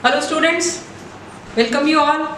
Hello students, welcome you all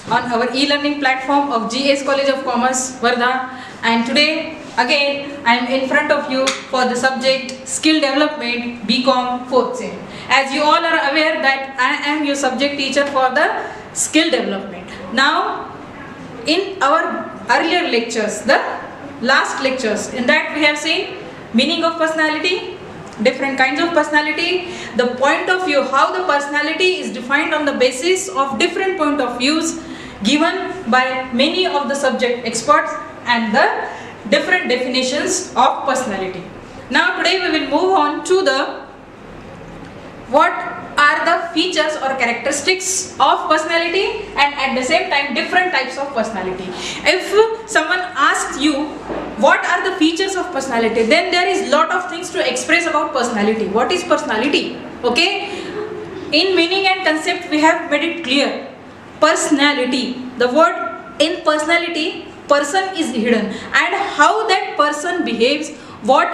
on our e-learning platform of GS College of Commerce, Wardha. And today again I am in front of you for the subject Skill Development BCom 4th Sem. As you all are aware that I am your subject teacher for the Skill Development. Now in our earlier lectures, the last lectures, in that we have seen meaning of personality, different kinds of personality, the point of view, how the personality is defined on the basis of different point of views given by many of the subject experts, and the different definitions of personality. Now today we will move on to the what are the features or characteristics of personality, and at the same time different types of personality. If someone asks you what are the features of personality, then there is lot of things to express about personality. What is personality? Okay, in meaning and concept we have made it clear. Personality, the word in personality, person is hidden, and how that person behaves, what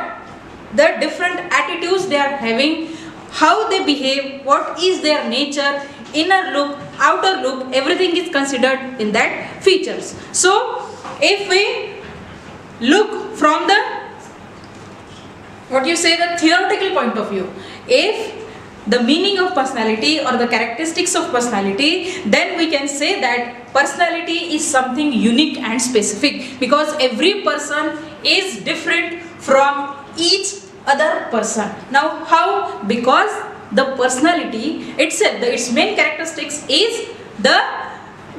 the different attitudes they are having, how they behave, what is their nature, inner look, outer look, everything is considered in that features. So if we look from the the theoretical point of view, if the meaning of personality or the characteristics of personality, then we can say that personality is something unique and specific, because every person is different from each other person. Now how? Because the personality itself, its main characteristics is the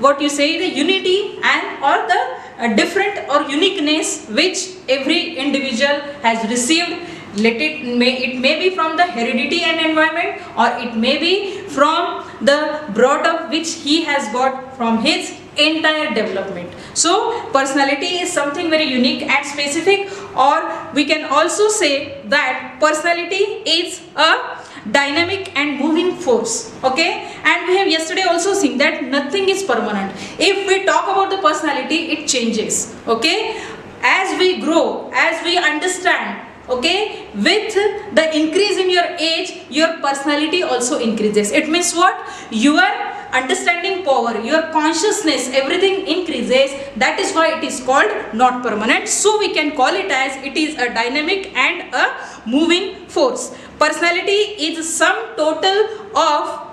the unity and or the different or uniqueness which every individual has received. It may be from the heredity and environment, or it may be from the brought up which he has got from his entire development. So personality is something very unique and specific, or we can also say that personality is a dynamic and moving force. Okay, and we have yesterday also seen that nothing is permanent. If we talk about the personality, it changes. Okay, as we grow, as we understand, okay, with the increase in your age, your personality also increases. It means what? Your understanding power, your consciousness, everything increases. That is why it is called not permanent. So we can call it as it is a dynamic and a moving force. Personality is sum total of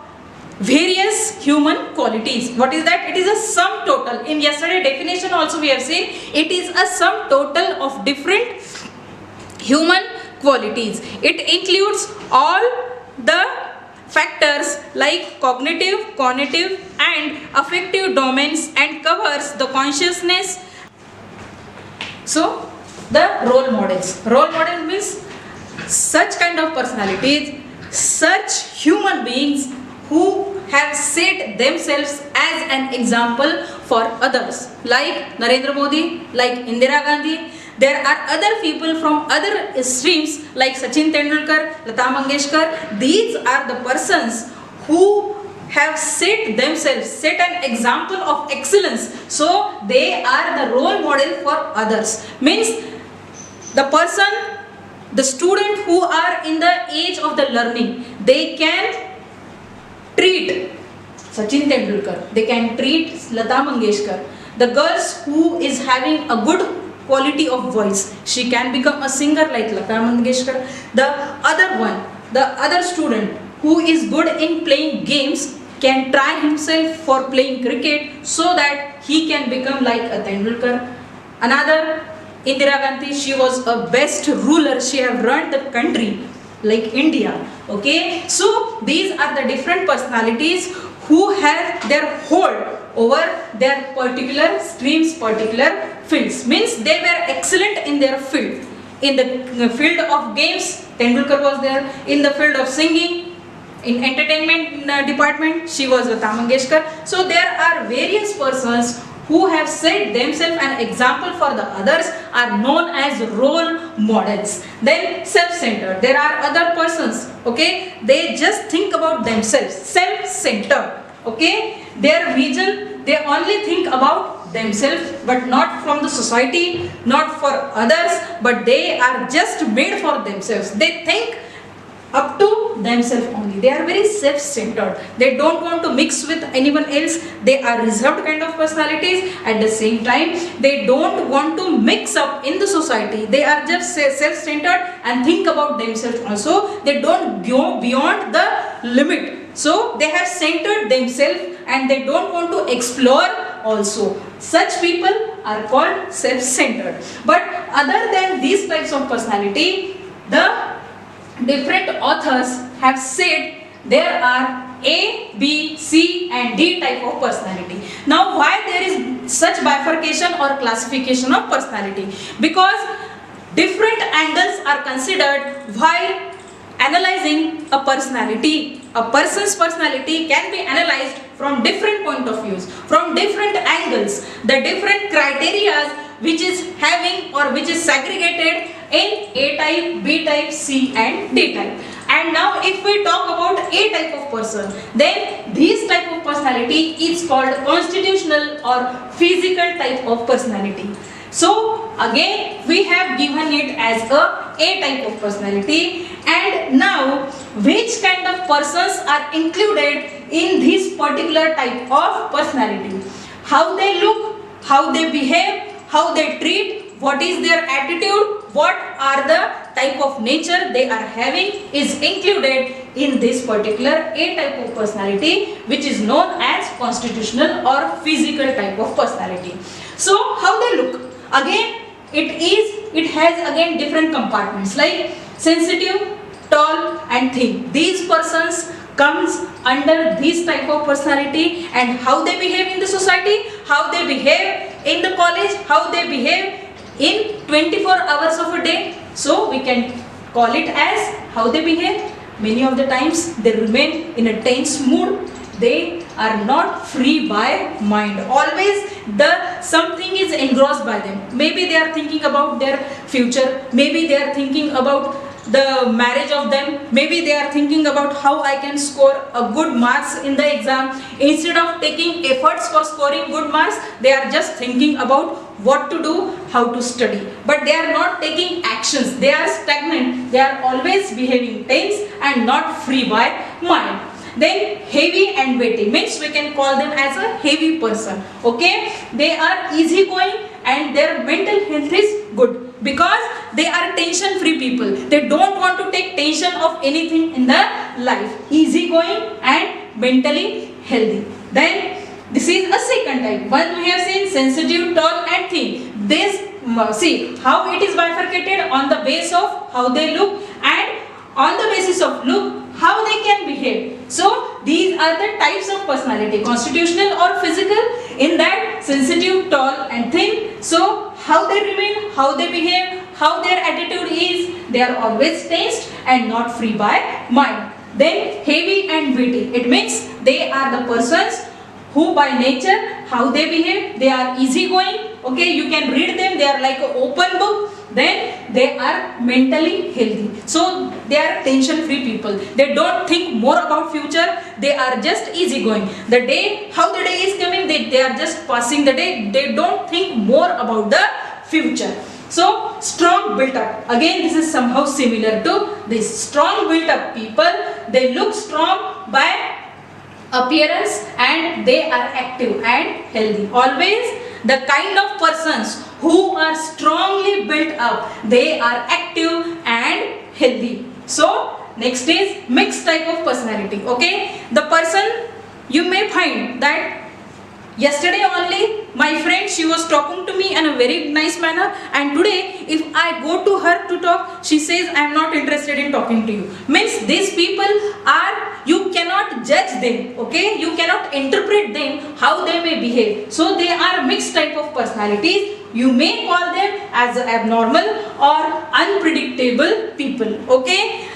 various human qualities. What is that? It is a sum total. In yesterday definition also we have seen it is a sum total of different human qualities. It includes all the factors like cognitive, cognitive and affective domains, and covers the consciousness. So the role models. Role model means such kind of personalities, such human beings who have set themselves as an example for others, like Narendra Modi, like Indira Gandhi. There are other people from other streams like Sachin Tendulkar, Lata Mangeshkar. These are the persons who have set themselves, set an example of excellence. So they are the role model for others. Means the person, the student who are in the age of the learning, they can treat Sachin Tendulkar, they can treat Lata Mangeshkar. The girls who is having a good quality of voice, she can become a singer like Lata Mangeshkar. The other one, the other student who is good in playing games can try himself for playing cricket so that he can become like a Tendulkar. Another, Indira Gandhi, she was a best ruler. She have run the country like India. Okay, so these are the different personalities who have their hold over their particular streams, particular fields. Means they were excellent in their field. In the field of games, Tendulkar was there. In the field of singing, in entertainment department, she was Lata Mangeshkar. So there are various persons who have set themselves an example for the others, are known as role models. Then self-centered. There are other persons, okay, they just think about themselves, self-centered. Okay, their vision, they only think about themselves, but not from the society, not for others, but they are just made for themselves. They think up to themselves only. They are very self-centered. They don't want to mix with anyone else. They are reserved kind of personalities. At the same time, they don't want to mix up in the society. They are just self-centered and think about themselves also. They don't go beyond the limit. So they have centered themselves and they don't want to explore also. Such people are called self-centered. But other than these types of personality, the different authors have said there are A, B, C and D type of personality. Now why there is such bifurcation or classification of personality? Because different angles are considered while analyzing a personality. A person's personality can be analyzed from different point of views, from different angles, the different criteria which is having or which is segregated in A type, B type, C and D type. And now if we talk about A type of person, then this type of personality is called constitutional or physical type of personality. So again we have given it as A type of personality. And now which kind of persons are included in this particular type of personality? How they look, how they behave, how they treat, what is their attitude, what are the type of nature they are having is included in this particular A type of personality, which is known as constitutional or physical type of personality. So how they look? Again it has again different compartments like sensitive, tall and thin. These persons comes under this type of personality. And how they behave in the society, how they behave in the college, how they behave in 24 hours of a day. So we can call it as how they behave. Many of the times they remain in a tense mood. They are not free by mind. Always something is engrossed by them. Maybe they are thinking about their future. Maybe they are thinking about the marriage of them. Maybe they are thinking about how I can score a good marks in the exam. Instead of taking efforts for scoring good marks, they are just thinking about what to do, how to study. But they are not taking actions. They are stagnant. They are always behaving tense and not free by mind. Then heavy and weighty means we can call them as a heavy person. Okay, they are easygoing and their mental health is good because they are tension free people. They don't want to take tension of anything in their life. Easygoing and mentally healthy. Then this is a second type. One we have seen sensitive, tall and thin. This see how it is bifurcated on the basis of how they look and on the basis of look how they can behave. So these are the types of personality, constitutional or physical. In that sensitive, tall and thin. So how they remain, how they behave, how their attitude is, they are always tensed and not free by mind. Then heavy and weighty. It means they are the persons who by nature, how they behave, they are easygoing. Okay, you can read them, they are like an open book. Then they are mentally healthy. So they are tension free people. They don't think more about future. They are just easygoing. The day, how the day is coming, they are just passing the day. They don't think more about the future. So strong built up. Again this is somehow similar to this. Strong built up people. They look strong by appearance and they are active and healthy. Always the kind of persons who are strongly built up, they are active and healthy. So next is mixed type of personality. Okay, the person you may find that yesterday only my friend, she was talking to me in a very nice manner, and today if I go to her to talk, she says I am not interested in talking to you. Means these people are, you cannot judge them. Okay, you cannot interpret them how they may behave. So they are mixed type of personalities. You may call them as abnormal or unpredictable people. Okay,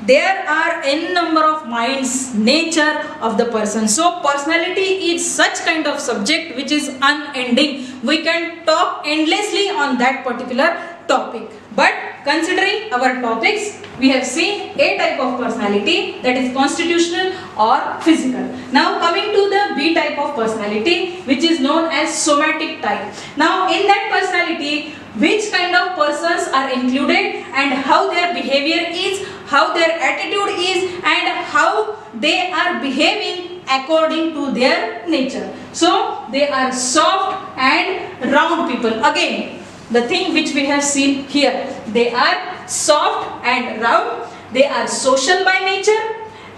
there are n number of minds, nature of the person. So personality is such kind of subject which is unending. We can talk endlessly on that particular topic. But considering our topics, we have seen A type of personality, that is constitutional or physical. Now coming to the B type of personality, which is known as somatic type. Now in that personality, which kind of persons are included and how their behavior is, how their attitude is, and how they are behaving according to their nature. So they are soft and round people. Again, the thing which we have seen here, they are soft and round. They are social by nature,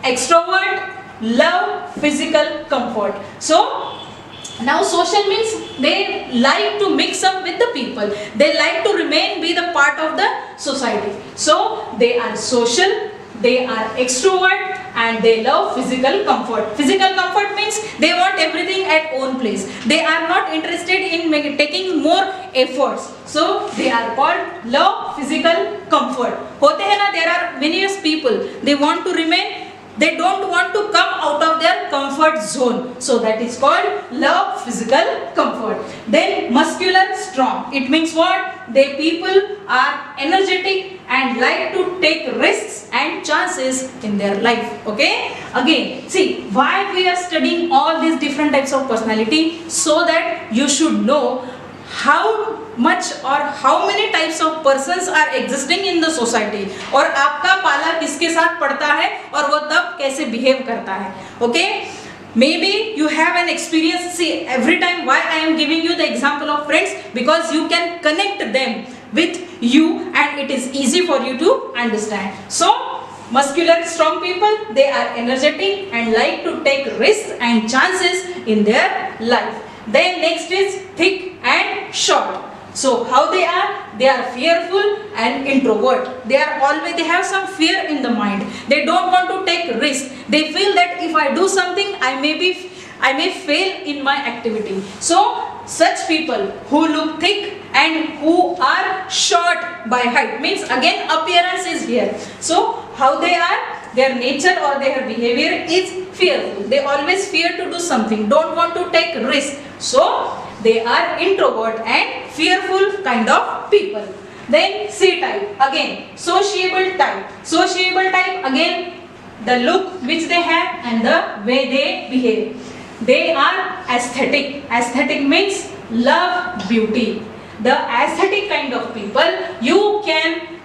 extrovert, love physical comfort. So now social means they like to mix up with the people. They like to be the part of the society. So they are social, they are extrovert, and they love physical comfort. Physical comfort means they want everything at own place. They are not interested in taking more efforts. So they are called love physical comfort. होते हैं ना, there are various people. They want to remain. They don't want to come out of their comfort zone. So that is called love physical comfort. Then muscular strong. It means what? They people are energetic and like to take risks and chances in their life. Okay? Again, see why we are studying all these different types of personality, so that you should know how much or how many types of persons are existing in the society, और आपका पाला किसके साथ पड़ता है और वो तब कैसे behave करता है. Okay? Maybe you have an experience. See, every time why I am giving you the example of friends, because you can connect them with you and it is easy for you to understand. So muscular strong people, they are energetic and like to take risks and chances in their life. Then next is thick and short. So how they are? They are fearful and introvert. They have some fear in the mind. They don't want to take risk. They feel that if I do something, I may fail in my activity. So such people who look thick and who are short by height, means again appearance is here. So how they are? Their nature or their behavior is fearful. They always fear to do something, don't want to take risk. So they are introvert and fearful kind of people. Then C type, again sociable type. Sociable type, again the look which they have and the way they behave. They are aesthetic. Aesthetic means love beauty. The aesthetic kind of people, you can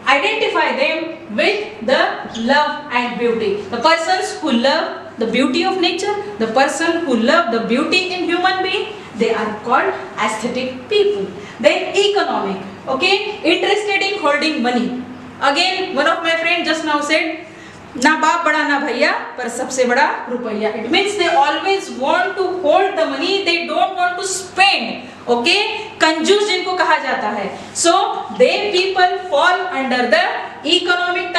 identify them with the love and beauty. The persons who love the beauty of nature, the person who love the beauty in human being, they are called aesthetic people. Then economic, okay, interested in holding money. Again, one of my friends just now said, ना बाप बड़ा ना भैया पर सबसे बड़ा रुपया. It means they always want to hold the money, they don't want to spend. Okay, कंजूस जिनको कहा जाता है. So they people fall under the economic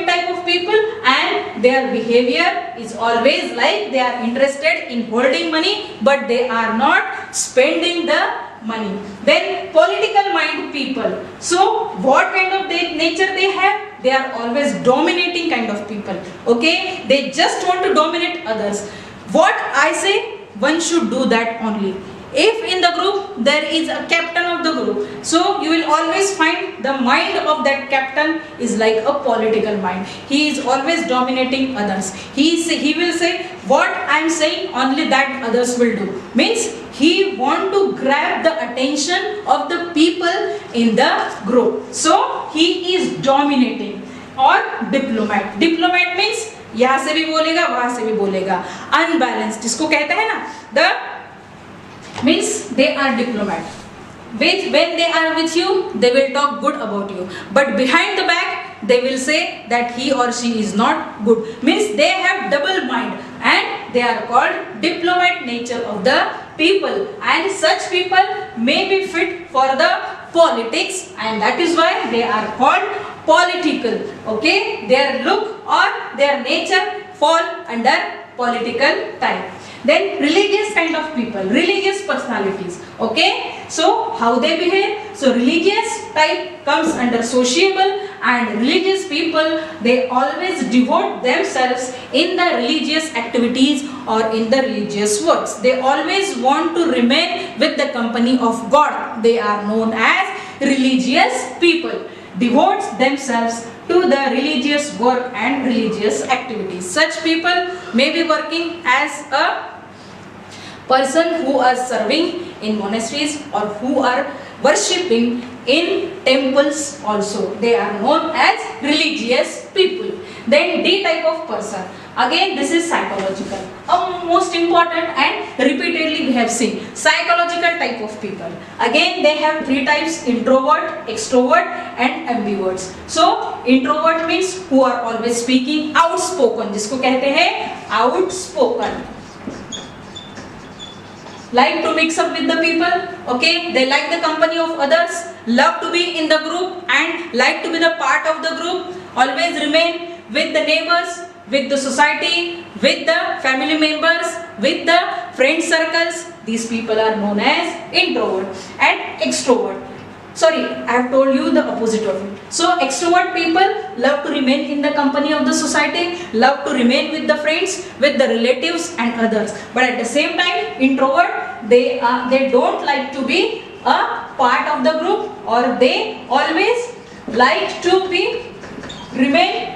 type of people, and their behavior is always like they are interested in holding money, but they are not spending the money. Then political mind people. So what kind of nature they have? They are always dominating kind of people. Okay, they just want to dominate others. What I say, one should do that only. If in the group there is a captain of the group, so you will always find the mind of that captain is like a political mind. He is always dominating others. He will say what I am saying, only that others will do. Means he want to grab the attention of the people in the group. So he is dominating. Or diplomat. Diplomat means यहाँ से भी बोलेगा वहाँ से भी बोलेगा. Unbalanced जिसको कहते हैं ना, the means they are diplomat. When they are with you, they will talk good about you, but behind the back they will say that he or she is not good. Means they have double mind, and they are called diplomat nature of the people, and such people may be fit for the politics, and that is why they are called political. Okay, their look or their nature fall under political type. Then religious kind of people, religious personalities. Okay, so how they behave? So religious type comes under sociable, and religious people, they always devote themselves in the religious activities or in the religious works. They always want to remain with the company of God. They are known as religious people. Devotes themselves to the religious work and religious activities. Such people may be working as a person who are serving in monasteries or who are worshipping in temples also. They are known as religious people. Then D type of person. Again, this is psychological. Most important and repeatedly we have seen. Psychological type of people. Again, they have three types: introvert, extrovert and ambiverts. So, introvert means who are always speaking, outspoken. जिसको कहते हैं outspoken. Like to mix up with the people, okay, they like the company of others, love to be in the group and like to be the part of the group, always remain with the neighbors, with the society, with the family members, with the friend circles. These people are known as introvert. And extrovert, sorry, I have told you the opposite of it. So extrovert people love to remain in the company of the society, love to remain with the friends, with the relatives and others. But at the same time, introvert, they don't like to be a part of the group, or they always like to remain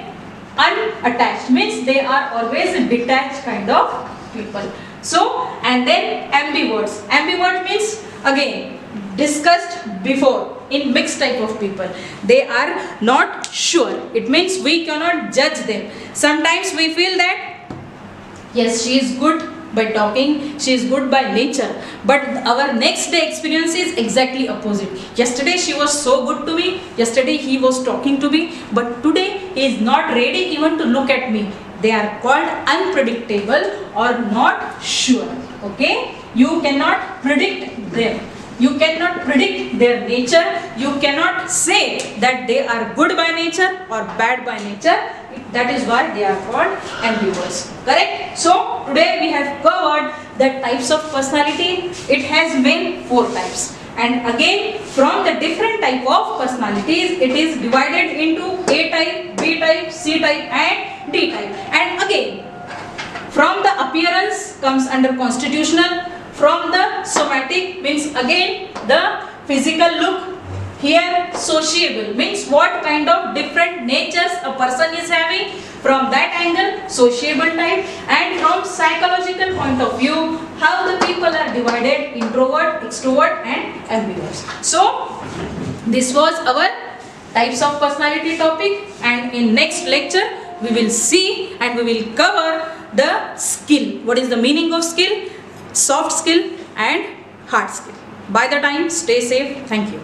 unattached, means they are always detached kind of people. So, and then ambiverts. Ambivert means, again, discussed before, in mixed type of people. They are not sure. It means we cannot judge them. Sometimes we feel that yes, she is good by talking, she is good by nature, but our next day experience is exactly opposite. Yesterday she was so good to me, yesterday he was talking to me, but today he is not ready even to look at me. They are called unpredictable or not sure. Okay, you cannot predict them. You cannot predict their nature. You cannot say that they are good by nature or bad by nature. That is why they are called ambiverts. Correct? So today we have covered the types of personality. It has main 4 types. And again, from the different type of personalities, it is divided into A type, B type, C type and D type. And again, from the appearance comes under constitutional. From the somatic means again the physical look. Here sociable means what kind of different natures a person is having. From that angle, sociable type. And from psychological point of view, how the people are divided: introvert, extrovert and ambiverts. So this was our types of personality topic, and in next lecture we will see and we will cover the skill. What is the meaning of skill? Soft skill and hard skill. By the time, stay safe. Thank you.